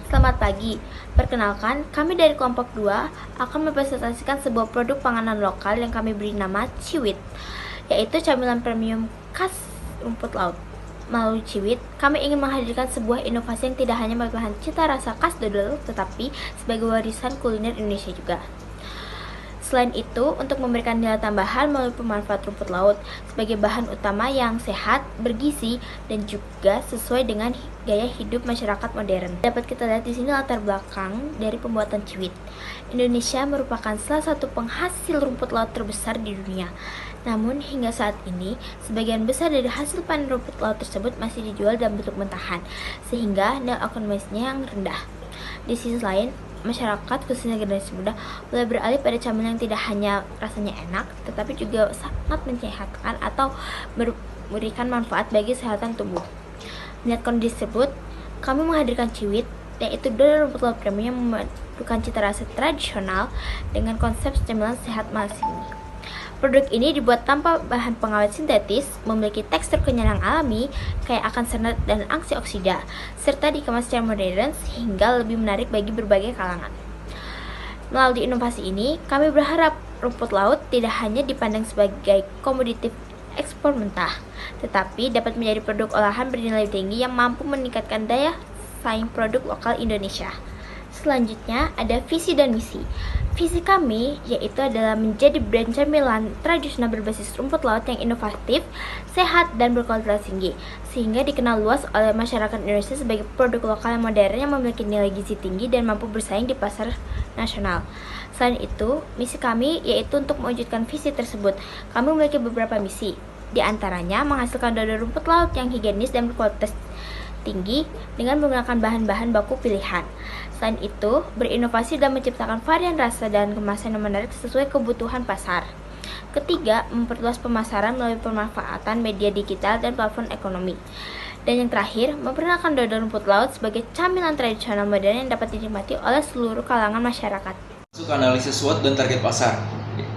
Selamat pagi, perkenalkan kami dari kelompok 2 akan mempresentasikan sebuah produk panganan lokal yang kami beri nama Ciwit, yaitu camilan premium khas rumput laut. Melalui Ciwit, kami ingin menghadirkan sebuah inovasi yang tidak hanya berbahan cita rasa khas dodol, tetapi sebagai warisan kuliner Indonesia juga. Selain itu, untuk memberikan nilai tambahan melalui pemanfaat rumput laut sebagai bahan utama yang sehat, bergizi, dan juga sesuai dengan gaya hidup masyarakat modern. Dapat kita lihat di sini latar belakang dari pembuatan Ciwit. Indonesia merupakan salah satu penghasil rumput laut terbesar di dunia. Namun hingga saat ini, sebagian besar dari hasil panen rumput laut tersebut masih dijual dalam bentuk mentahan, sehingga nilai ekonomisnya yang rendah. Di sisi lain, masyarakat khususnya generasi muda mulai beralih pada camilan yang tidak hanya rasanya enak, tetapi juga sangat menyehatkan atau memberikan manfaat bagi kesehatan tubuh. Melihat kondisi tersebut, kami menghadirkan Ciwit, yaitu dodol rumput laut premium yang memadukan cita rasa tradisional dengan konsep camilan sehat masing. Produk ini dibuat tanpa bahan pengawet sintetis, memiliki tekstur kenyal yang alami, kaya akan serat dan antioksida, serta dikemas secara modern sehingga lebih menarik bagi berbagai kalangan. Melalui inovasi ini, kami berharap rumput laut tidak hanya dipandang sebagai komoditi ekspor mentah, tetapi dapat menjadi produk olahan bernilai tinggi yang mampu meningkatkan daya saing produk lokal Indonesia. Selanjutnya ada visi dan misi. Visi kami yaitu adalah menjadi brand camilan tradisional berbasis rumput laut yang inovatif, sehat, dan berkualitas tinggi, sehingga dikenal luas oleh masyarakat Indonesia sebagai produk lokal yang modern yang memiliki nilai gizi tinggi dan mampu bersaing di pasar nasional. Selain itu, misi kami yaitu untuk mewujudkan visi tersebut. Kami memiliki beberapa misi, di antaranya menghasilkan dodol rumput laut yang higienis dan berkualitas tinggi dengan menggunakan bahan-bahan baku pilihan. Selain itu, berinovasi dan menciptakan varian rasa dan kemasan yang menarik sesuai kebutuhan pasar. Ketiga, memperluas pemasaran melalui pemanfaatan media digital dan platform ekonomi. Dan yang terakhir, memperkenalkan dodol rumput laut sebagai camilan tradisional modern yang dapat dinikmati oleh seluruh kalangan masyarakat. Masuk analisis SWOT dan target pasar.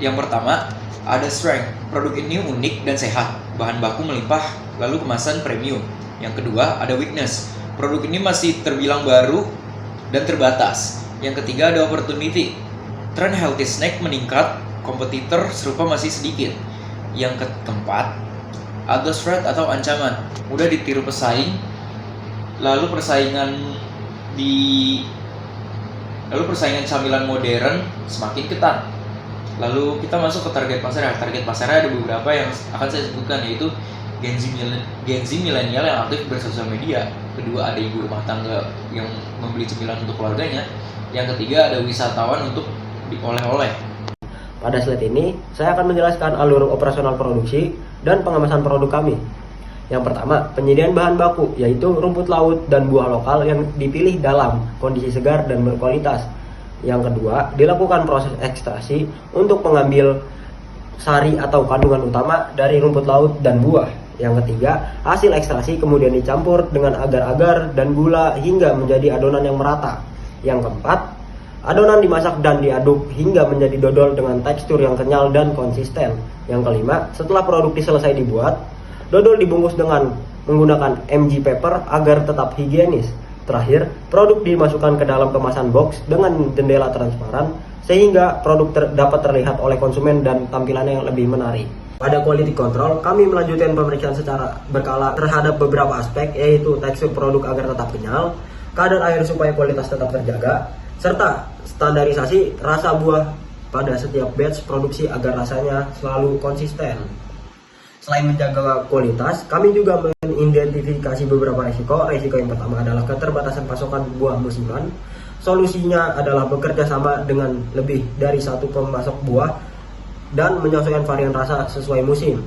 Yang pertama, ada strength. Produk ini unik dan sehat, bahan baku melimpah, lalu kemasan premium. Yang kedua, ada weakness. Produk ini masih terbilang baru dan terbatas. Yang ketiga, ada opportunity. Tren healthy snack meningkat, kompetitor serupa masih sedikit. Yang keempat, ada threat atau ancaman. Mudah ditiru pesaing. Lalu persaingan camilan modern semakin ketat. Lalu kita masuk ke target pasar. Target pasarnya ada beberapa yang akan saya sebutkan, yaitu Gen Z milenial yang aktif bersosial media. Kedua, ada ibu rumah tangga yang membeli cemilan untuk keluarganya. Yang ketiga, ada wisatawan untuk oleh-oleh. Pada slide ini, saya akan menjelaskan alur operasional produksi dan pengemasan produk kami. Yang pertama, penyediaan bahan baku, yaitu rumput laut dan buah lokal yang dipilih dalam kondisi segar dan berkualitas. Yang kedua, dilakukan proses ekstraksi untuk mengambil sari atau kandungan utama dari rumput laut dan buah. Yang ketiga, hasil ekstraksi kemudian dicampur dengan agar-agar dan gula hingga menjadi adonan yang merata. Yang keempat, adonan dimasak dan diaduk hingga menjadi dodol dengan tekstur yang kenyal dan konsisten. Yang kelima, setelah produk selesai dibuat, dodol dibungkus dengan menggunakan MG paper agar tetap higienis. Terakhir, produk dimasukkan ke dalam kemasan box dengan jendela transparan sehingga produk dapat terlihat oleh konsumen dan tampilannya yang lebih menarik. Pada quality control, kami melanjutkan pemeriksaan secara berkala terhadap beberapa aspek, yaitu tekstur produk agar tetap kenyal, kadar air supaya kualitas tetap terjaga, serta standarisasi rasa buah pada setiap batch produksi agar rasanya selalu konsisten. Selain menjaga kualitas, kami juga mengidentifikasi beberapa risiko. Risiko yang pertama adalah keterbatasan pasokan buah musiman. Solusinya adalah bekerja sama dengan lebih dari satu pemasok buah dan menyesuaikan varian rasa sesuai musim.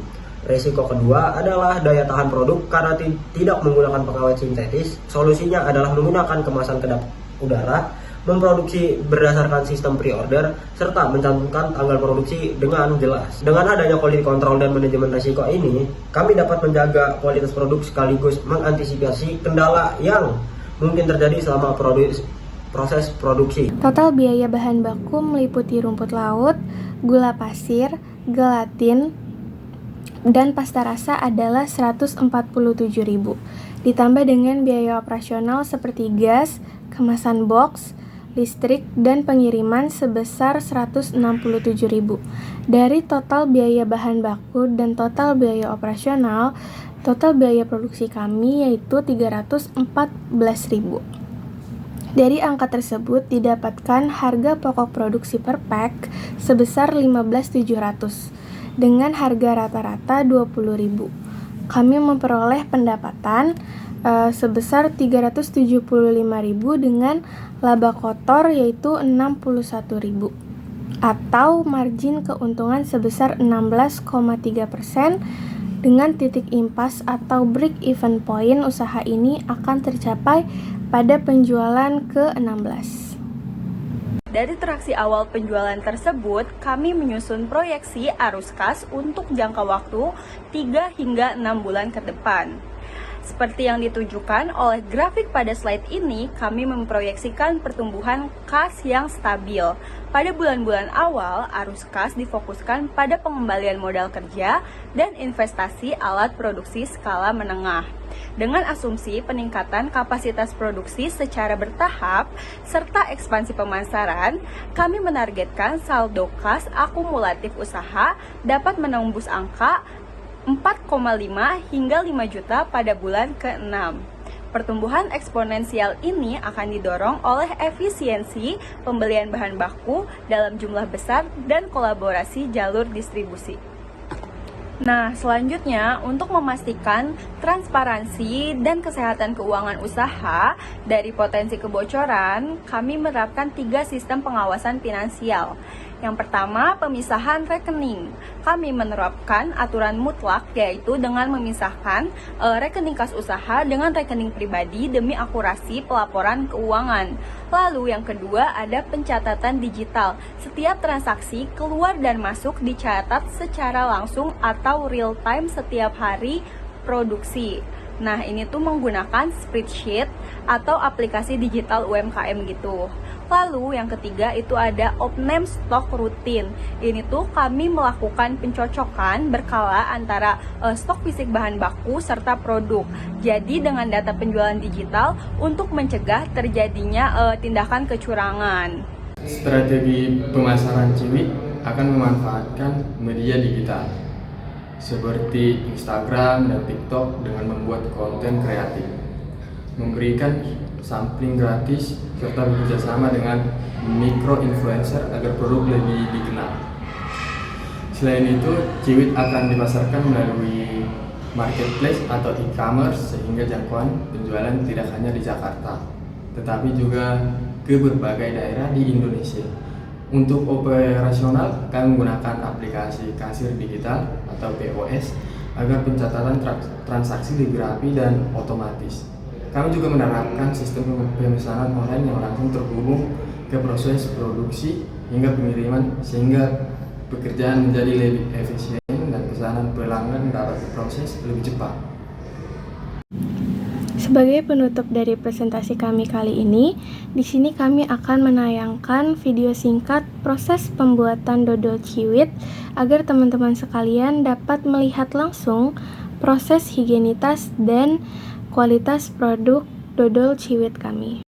Risiko kedua adalah daya tahan produk karena tidak menggunakan pengawet sintetis. Solusinya adalah menggunakan kemasan kedap udara, memproduksi berdasarkan sistem pre-order, serta mencantumkan tanggal produksi dengan jelas. Dengan adanya quality control dan manajemen risiko ini, kami dapat menjaga kualitas produk sekaligus mengantisipasi kendala yang mungkin terjadi selama proses produksi. Total biaya bahan baku meliputi rumput laut, gula pasir, gelatin, dan pasta rasa adalah 147.000. Ditambah dengan biaya operasional seperti gas, kemasan box, listrik, dan pengiriman sebesar 167.000. Dari total biaya bahan baku dan total biaya operasional, total biaya produksi kami yaitu 314.000. Dari angka tersebut didapatkan harga pokok produksi per pack sebesar 15.700 dengan harga rata-rata 20.000. Kami memperoleh pendapatan sebesar 375.000 dengan laba kotor yaitu 61.000 atau margin keuntungan sebesar 16,3%. Dengan titik impas atau break even point usaha ini akan tercapai pada penjualan ke-16. Dari traksi awal penjualan tersebut, kami menyusun proyeksi arus kas untuk jangka waktu 3 hingga 6 bulan ke depan. Seperti yang ditunjukkan oleh grafik pada slide ini, kami memproyeksikan pertumbuhan kas yang stabil. Pada bulan-bulan awal, arus kas difokuskan pada pengembalian modal kerja dan investasi alat produksi skala menengah. Dengan asumsi peningkatan kapasitas produksi secara bertahap serta ekspansi pemasaran, kami menargetkan saldo kas akumulatif usaha dapat menembus angka 4,5 hingga 5 juta pada bulan ke-6. Pertumbuhan eksponensial ini akan didorong oleh efisiensi pembelian bahan baku dalam jumlah besar dan kolaborasi jalur distribusi. Nah, selanjutnya untuk memastikan transparansi dan kesehatan keuangan usaha dari potensi kebocoran, kami menerapkan 3 sistem pengawasan finansial. Yang pertama, pemisahan rekening. Kami menerapkan aturan mutlak yaitu dengan memisahkan rekening kas usaha dengan rekening pribadi demi akurasi pelaporan keuangan. Lalu yang kedua ada pencatatan digital. Setiap transaksi keluar dan masuk dicatat secara langsung atau real time setiap hari produksi. Nah, ini tuh menggunakan spreadsheet atau aplikasi digital UMKM gitu. Lalu yang ketiga itu ada opname stok rutin. Ini tuh kami melakukan pencocokan berkala antara stok fisik bahan baku serta produk. Jadi dengan data penjualan digital untuk mencegah terjadinya tindakan kecurangan. Strategi pemasaran Ciwit akan memanfaatkan media digital seperti Instagram dan TikTok dengan membuat konten kreatif, memberikan sampling gratis, serta bekerjasama dengan micro influencer agar produk lebih dikenal. Selain itu, Ciwit akan dipasarkan melalui marketplace atau e-commerce sehingga jangkauan penjualan tidak hanya di Jakarta, tetapi juga ke berbagai daerah di Indonesia. Untuk operasional, kami menggunakan aplikasi kasir digital atau POS agar pencatatan transaksi lebih rapi dan otomatis. Kami juga menerapkan sistem pemesanan online yang langsung terhubung ke proses produksi hingga pengiriman sehingga pekerjaan menjadi lebih efisien dan pesanan pelanggan dapat diproses lebih cepat. Sebagai penutup dari presentasi kami kali ini, di sini kami akan menayangkan video singkat proses pembuatan dodol Ciwit agar teman-teman sekalian dapat melihat langsung proses higienitas dan kualitas produk dodol Ciwit kami.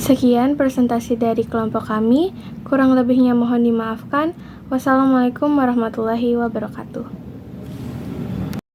Sekian presentasi dari kelompok kami, kurang lebihnya mohon dimaafkan. Wassalamualaikum warahmatullahi wabarakatuh.